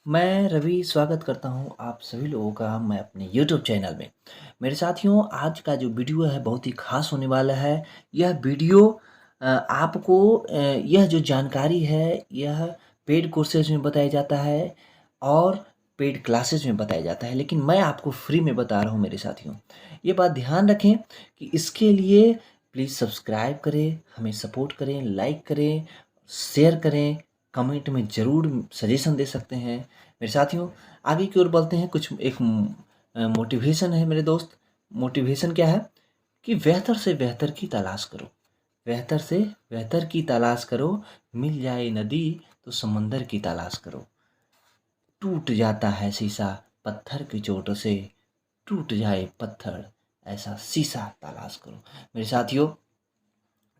मैं रवि स्वागत करता हूँ आप सभी लोगों का मैं अपने यूट्यूब चैनल में। मेरे साथियों, आज का जो वीडियो है बहुत ही ख़ास होने वाला है। यह वीडियो आपको यह जो जानकारी है यह पेड कोर्सेज़ में बताया जाता है और पेड क्लासेस में बताया जाता है, लेकिन मैं आपको फ्री में बता रहा हूँ मेरे साथियों। ये बात ध्यान रखें कि इसके लिए प्लीज़ सब्सक्राइब करें, हमें सपोर्ट करें, लाइक करें, शेयर करें, कमेंट में ज़रूर सजेशन दे सकते हैं। मेरे साथियों, आगे की ओर बढ़ते हैं। कुछ एक मोटिवेशन है मेरे दोस्त। मोटिवेशन क्या है कि बेहतर से बेहतर की तलाश करो, बेहतर से बेहतर की तलाश करो, मिल जाए नदी तो समंदर की तलाश करो। टूट जाता है शीशा पत्थर की चोट से, टूट जाए पत्थर ऐसा शीशा तलाश करो। मेरे साथियों,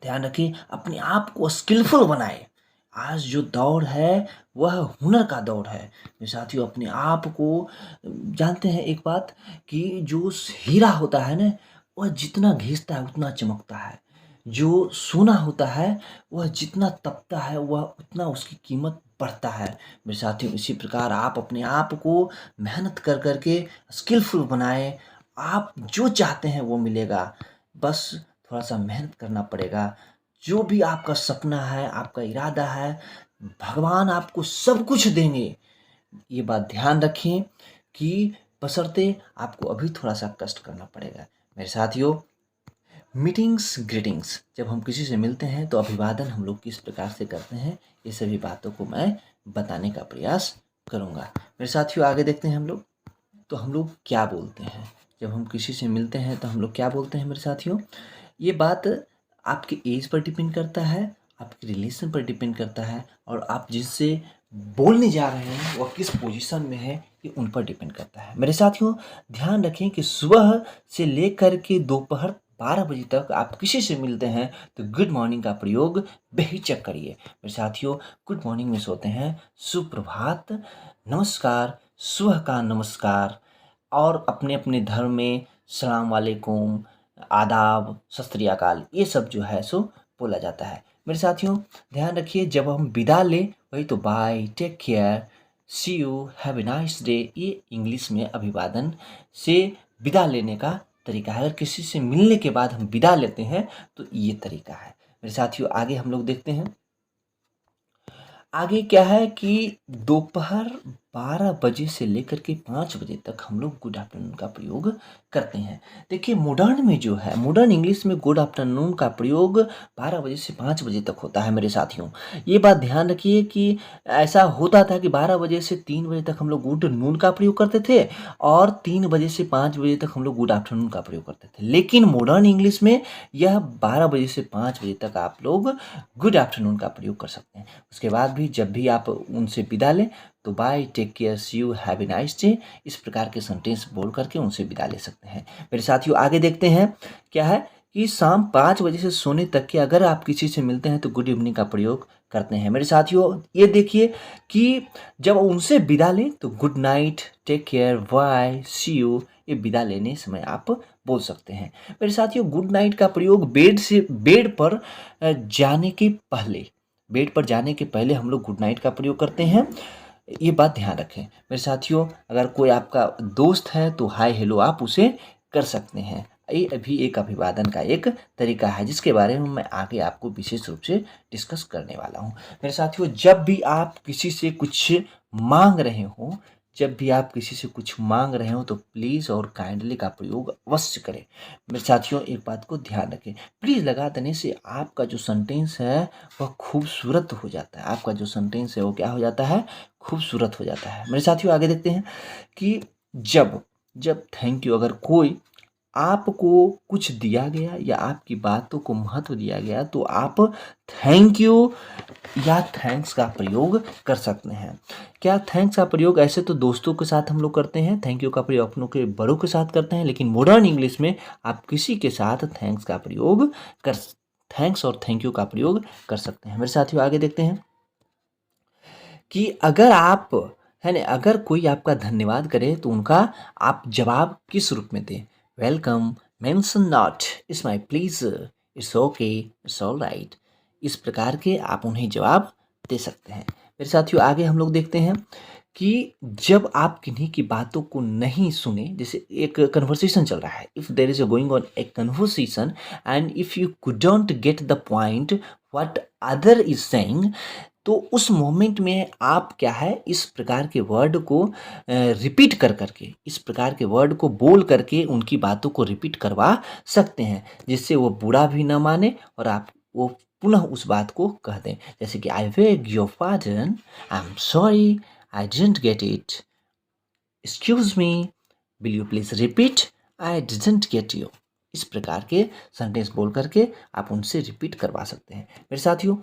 ध्यान रखिए, अपने आप को स्किलफुल बनाए। आज जो दौर है वह हुनर का दौर है। मेरे साथियों, अपने आप को जानते हैं एक बात कि जो हीरा होता है ना, वह जितना घिसता है उतना चमकता है। जो सोना होता है वह जितना तपता है वह उतना उसकी कीमत बढ़ता है। मेरे साथियों, इसी प्रकार आप अपने आप को मेहनत कर करके स्किलफुल बनाएं। आप जो चाहते हैं वो मिलेगा, बस थोड़ा सा मेहनत करना पड़ेगा। जो भी आपका सपना है, आपका इरादा है, भगवान आपको सब कुछ देंगे। ये बात ध्यान रखें कि बशर्ते आपको अभी थोड़ा सा कष्ट करना पड़ेगा। मेरे साथियों, मीटिंग्स ग्रीटिंग्स, जब हम किसी से मिलते हैं तो अभिवादन हम लोग किस प्रकार से करते हैं, ये सभी बातों को मैं बताने का प्रयास करूँगा। मेरे साथियों, आगे देखते हैं हम लोग। तो हम लोग क्या बोलते हैं जब हम किसी से मिलते हैं, तो हम लोग क्या बोलते हैं मेरे साथियों? ये बात आपकी एज पर डिपेंड करता है, आपके रिलेशन पर डिपेंड करता है, और आप जिससे बोलने जा रहे हैं वह किस पोजीशन में है ये उन पर डिपेंड करता है। मेरे साथियों, ध्यान रखें कि सुबह से लेकर के दोपहर 12 बजे तक आप किसी से मिलते हैं तो गुड मॉर्निंग का प्रयोग बेहिचक करिए। मेरे साथियों, गुड मॉर्निंग में सोते हैं सुप्रभात, नमस्कार, सुबह का नमस्कार, और अपने अपने धर्म में सलाम वालेकुम, आदाब, सत श्री अकाल, ये सब जो है सो बोला जाता है। मेरे साथियों, ध्यान रखिए, जब हम विदा लें वही तो bye, take care, see you, have a nice day, ये इंग्लिश में अभिवादन से विदा लेने का तरीका है। अगर किसी से मिलने के बाद हम विदा लेते हैं तो ये तरीका है। मेरे साथियों, आगे हम लोग देखते हैं। आगे क्या है कि दोपहर 12 बजे से लेकर के 5 बजे तक हम लोग गुड आफ्टरनून का प्रयोग करते हैं। देखिए, मॉडर्न में जो है, मॉडर्न इंग्लिश में गुड आफ्टरनून का प्रयोग 12 बजे से 5 बजे तक होता है मेरे साथियों। ये बात ध्यान रखिए कि ऐसा होता था कि 12 बजे से 3 बजे तक हम लोग गुड नून का प्रयोग करते थे और 3 बजे से 5 बजे तक हम लोग गुड आफ्टरनून का प्रयोग करते थे। लेकिन मॉडर्न इंग्लिश में यह 12 बजे से 5 बजे तक आप लोग गुड आफ्टरनून का प्रयोग कर सकते हैं। उसके बाद भी जब भी आप उनसे विदा लें तो bye, take care, see you, have a nice day, इस प्रकार के सेंटेंस बोल करके उनसे विदा ले सकते हैं। मेरे साथियों, आगे देखते हैं। क्या है कि शाम 5 बजे से सोने तक के अगर आप किसी से मिलते हैं तो गुड इवनिंग का प्रयोग करते हैं। मेरे साथियों, ये देखिए कि जब उनसे विदा लें तो good night, take care, bye, see you, ये विदा लेने समय आप बोल सकते हैं। मेरे साथियों, गुड नाइट का प्रयोग बेड पर जाने के पहले, बेड पर जाने के पहले हम लोग गुड नाइट का प्रयोग करते हैं। ये बात ध्यान रखें। मेरे साथियों, अगर कोई आपका दोस्त है तो हाय हेलो आप उसे कर सकते हैं। ये भी एक अभिवादन का एक तरीका है जिसके बारे में मैं आगे आपको विशेष रूप से डिस्कस करने वाला हूँ। मेरे साथियों, जब भी आप किसी से कुछ मांग रहे हो, जब भी आप किसी से कुछ मांग रहे हो तो प्लीज़ और काइंडली का प्रयोग अवश्य करें। मेरे साथियों, एक बात को ध्यान रखें, प्लीज़ लगा देने से आपका जो सेंटेंस है वह खूबसूरत हो जाता है। आपका जो सेंटेंस है वो क्या हो जाता है? खूबसूरत हो जाता है। मेरे साथियों, आगे देखते हैं कि जब जब थैंक यू, अगर कोई आपको कुछ दिया गया या आपकी बातों को महत्व दिया गया तो आप थैंक यू या थैंक्स का प्रयोग कर सकते हैं। क्या थैंक्स का प्रयोग ऐसे तो दोस्तों के साथ हम लोग करते हैं, थैंक यू का प्रयोग अपनों के बड़ों के साथ करते हैं, लेकिन मॉडर्न इंग्लिश में आप किसी के साथ थैंक्स का प्रयोग कर थैंक्स और थैंक यू का प्रयोग कर सकते हैं। मेरे साथियों, आगे देखते हैं कि अगर आप है ना, अगर कोई आपका धन्यवाद करे तो उनका आप जवाब किस रूप में दें? Welcome, mention not, it's my pleaser, it's okay, it's all right, इस प्रकार के आप उन्हें जवाब दे सकते हैं। मेरे साथियों, आगे हम लोग देखते हैं कि जब आप किन्हीं की बातों को नहीं सुने, जैसे एक कन्वर्सेशन चल रहा है, if there is a going on a conversation and if you couldn't get the point what other is saying, तो उस मोमेंट में आप क्या है, इस प्रकार के वर्ड को रिपीट कर करके, इस प्रकार के वर्ड को बोल करके उनकी बातों को रिपीट करवा सकते हैं, जिससे वो बुरा भी ना माने और आप वो पुनः उस बात को कह दें। जैसे कि I beg your pardon, I am sorry, I didn't get it, excuse me, will you please repeat, I didn't get you. इस प्रकार के सेंटेंस बोल करके आप उनसे रिपीट करवा सकते हैं। मेरे साथियों,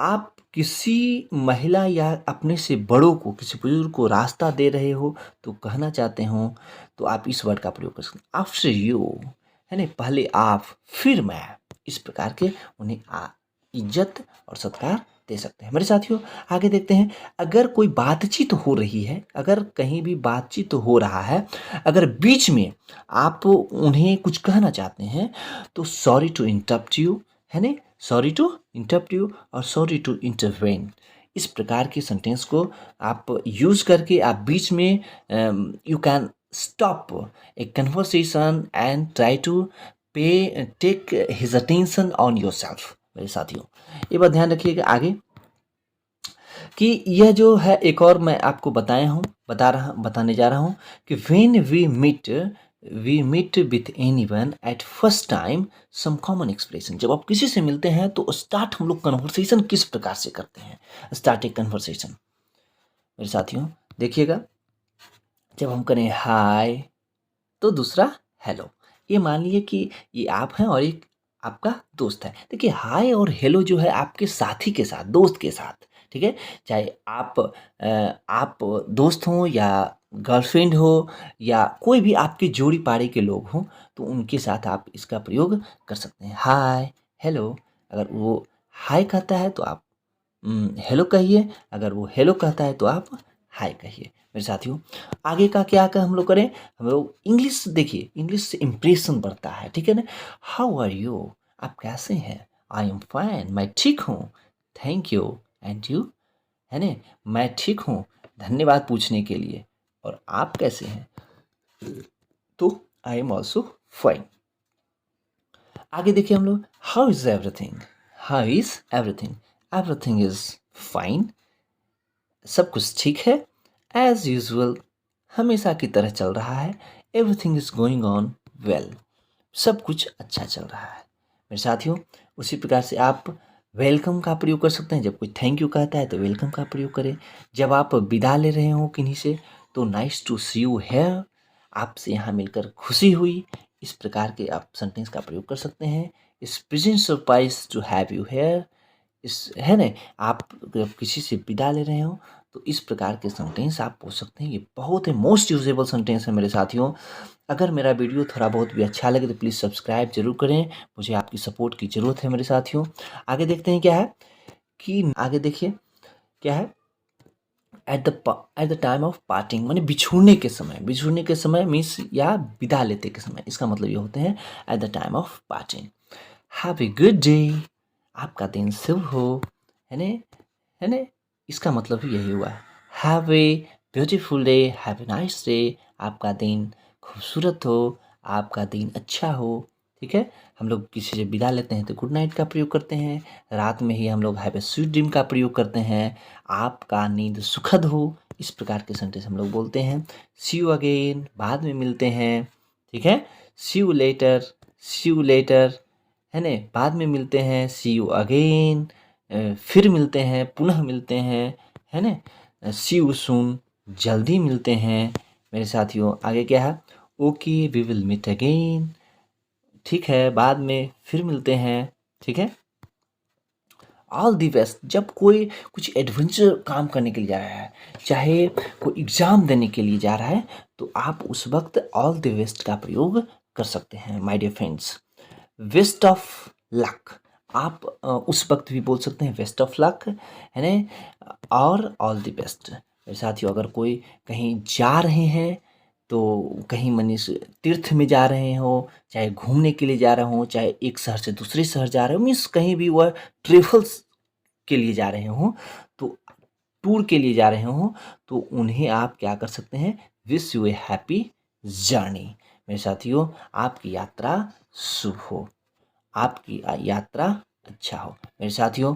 आप किसी महिला या अपने से बड़ों को, किसी बुजुर्ग को रास्ता दे रहे हो तो कहना चाहते हो, तो आप इस वर्ड का प्रयोग कर सकते हैं, आफ्टर यू, है ना, पहले आप फिर मैं। इस प्रकार के उन्हें इज्जत और सत्कार दे सकते हैं। मेरे साथियों, आगे देखते हैं, अगर कोई बातचीत हो रही है, अगर कहीं भी बातचीत हो रहा है, अगर बीच में आप उन्हें कुछ कहना चाहते हैं, तो सॉरी टू इंटरप्ट यू, है ना, सॉरी टू इंटरप्ट यू और सॉरी टू इंटरवेन, इस प्रकार के सेंटेंस को आप यूज करके आप बीच में you can stop a conversation and try to pay take his attention on yourself. मेरे साथियों, ये बात ध्यान रखिएगा आगे कि यह जो है, एक और मैं आपको बताने जा रहा हूँ कि when we meet with anyone at first time some common expression. जब आप किसी से मिलते हैं तो स्टार्ट हम लोग कन्वर्सेशन किस प्रकार से करते हैं, स्टार्ट ए कन्वर्सेशन। मेरे साथियों देखिएगा, जब हम करें हाय तो दूसरा हेलो। ये मान लीजिए कि ये आप हैं और एक आपका दोस्त है। देखिए, हाय और हेलो जो है आपके साथी के साथ, दोस्त के साथ, ठीक है? चाहे आप दोस्त हों या गर्लफ्रेंड हो या कोई भी आपके जोड़ी-पाड़ी के लोग हों, तो उनके साथ आप इसका प्रयोग कर सकते हैं। हाय, हेलो। अगर वो हाय कहता है तो आप हेलो कहिए, अगर वो हेलो कहता है तो आप हाय कहिए। मेरे साथियों, आगे का क्या हम लोग करें, हम लोग इंग्लिश, देखिए इंग्लिश से इम्प्रेशन बढ़ता है, ठीक है ना। हाउ आर यू, आप कैसे हैं, आई एम फाइन, मैं ठीक हूँ, थैंक यू, एंड यू, है ना, मैं ठीक हूँ, धन्यवाद पूछने के लिए, और आप कैसे हैं, तो आई एम ऑल्सो फाइन। आगे देखिए हम लोग, how is everything, how is everything, everything is fine, सब कुछ ठीक है, एज यूजुअल, हमेशा की तरह चल रहा है, everything is going on well, सब कुछ अच्छा चल रहा है। मेरे साथियों, उसी प्रकार से आप वेलकम का प्रयोग कर सकते हैं। जब कोई थैंक यू कहता है तो वेलकम का प्रयोग करें। जब आप विदा ले रहे हो किन्हीं से तो nice to see you here, आपसे यहाँ मिलकर खुशी हुई, इस प्रकार के आप सेंटेंस का प्रयोग कर सकते हैं। It's present surprise to have you here, इस, है ना, आप जब किसी से विदा ले रहे हो तो इस प्रकार के सेंटेंस आप पूछ सकते हैं। ये बहुत ही मोस्ट यूजेबल सेंटेंस है मेरे साथियों। अगर मेरा वीडियो थोड़ा बहुत भी अच्छा लगे तो प्लीज़ सब्सक्राइब जरूर करें, मुझे आपकी सपोर्ट की ज़रूरत है मेरे साथियों। आगे देखते हैं क्या है, कि आगे देखिए क्या है, at the time of parting, माने बिछुड़ने के समय मीन्स या विदा लेते के समय, इसका मतलब ये होते हैं at the time of parting. Have a good day, आपका दिन शुभ हो, है ने, है ने, इसका मतलब भी यही हुआ है। Have a beautiful day, have a nice day, आपका दिन खूबसूरत हो, आपका दिन अच्छा हो, ठीक है। हम लोग किसी से विदा लेते हैं तो गुड नाइट का प्रयोग करते हैं। रात में ही हम लोग हैव ए स्वीट ड्रीम का प्रयोग करते हैं, आपका नींद सुखद हो, इस प्रकार के सेंटेंस हम लोग बोलते हैं। सी यू अगेन, बाद में मिलते हैं, ठीक है। See you later, see you later, है ना, बाद में मिलते हैं। सी यू अगेन, फिर मिलते हैं, पुनः मिलते हैं, है ना। सी यू सून, जल्दी मिलते हैं। मेरे साथियों, आगे क्या है, okay we will meet again, ठीक है, बाद में फिर मिलते हैं, ठीक है। ऑल दी बेस्ट, जब कोई कुछ एडवेंचर काम करने के लिए जा रहा है, चाहे कोई एग्ज़ाम देने के लिए जा रहा है, तो आप उस वक्त ऑल द बेस्ट का प्रयोग कर सकते हैं my dear friends. Best of luck, आप उस वक्त भी बोल सकते हैं बेस्ट ऑफ लक, है ना, और ऑल द बेस्ट। मेरे साथियों, अगर कोई कहीं जा रहे हैं तो कहीं मनीष तीर्थ में जा रहे हो, चाहे घूमने के लिए जा रहे हो, चाहे एक शहर से दूसरे शहर जा रहे हो, मीन्स कहीं भी वह ट्रेवल्स के लिए जा रहे हो, तो टूर के लिए जा रहे हों तो उन्हें आप क्या कर सकते हैं, wish U A happy journey. मेरे साथियों, आपकी यात्रा शुभ हो, आपकी यात्रा अच्छा हो। मेरे साथियों,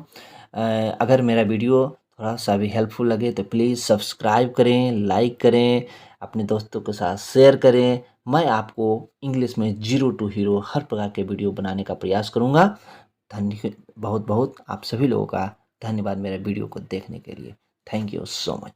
अगर मेरा वीडियो थोड़ा सा भी हेल्पफुल लगे तो प्लीज़ सब्सक्राइब करें, लाइक करें, अपने दोस्तों के साथ शेयर करें। मैं आपको इंग्लिश में जीरो टू हीरो हर प्रकार के वीडियो बनाने का प्रयास करूँगा। बहुत बहुत आप सभी लोगों का धन्यवाद मेरे वीडियो को देखने के लिए। Thank you so much.